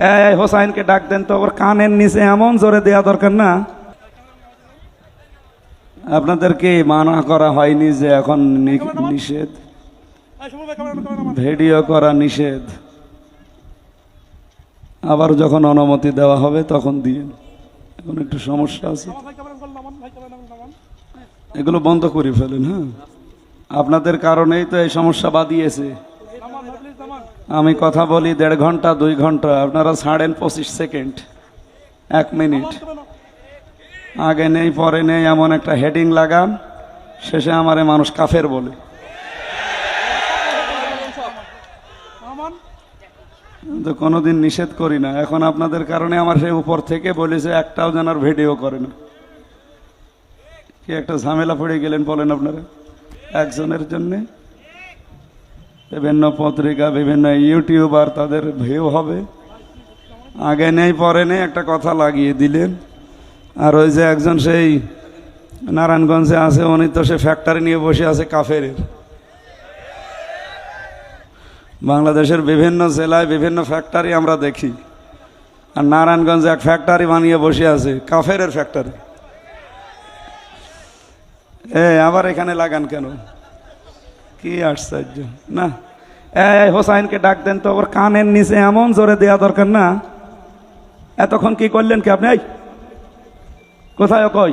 এই হোসাইনকে ডাক দেন তো, ওর কানের নিচে এমন জোরে দেওয়া দরকার না। আপনাদেরকে মানা করা হয়নি যে এখন নিষেধ, ভিডিও করা নিষেধ, আবার যখন অনুমতি দেওয়া হবে তখন দিয়ে। এখন একটু সমস্যা আছে, এগুলো বন্ধ করে ফেলেন। হ্যাঁ, আপনাদের কারণেই তো এই সমস্যা বাদিয়েছে। আমি কথা বলি 1.5 ঘন্টা 2 ঘন্টা, আপনারা ছাড়েন 25 সেকেন্ড, 1 মিনিট। আগে নেই পরে নেই এমন একটা হেডিং লাগান, শেষে আমারে মানুষ কাফের বলে। তো কোনোদিন নিষেধ করি না, এখন আপনাদের কারণে আমার সেই উপর থেকে বলেছে একটাও যেন আর ভিডিও করে না। কি একটা ঝামেলা পড়ে গেলেন বলেন আপনারা একজনের জন্যে। বিভিন্ন পত্রিকা, বিভিন্ন ইউটিউবার, তাদের ভিউ হবে। আগে নেই পরে নেই একটা কথা লাগিয়ে দিলেন। আর ওই যে একজন সেই নারায়ণগঞ্জে আছে, উনি তো সে ফ্যাক্টরি নিয়ে বসে আছে কাফেরের। বাংলাদেশের বিভিন্ন জেলায় বিভিন্ন ফ্যাক্টরি আমরা দেখি, আর নারায়ণগঞ্জে এক ফ্যাক্টরি বানিয়ে বসে আছে, কাফেরের ফ্যাক্টরি। আবার এখানে লাগান কেন? কি আশ্চর্য না। এই হোসাইনকে ডাক দেন তো, ওর কানের নিচে এমন জোরে দেওয়া দরকার না। এতক্ষণ কি করলেন কি আপনি? কোথায় কই?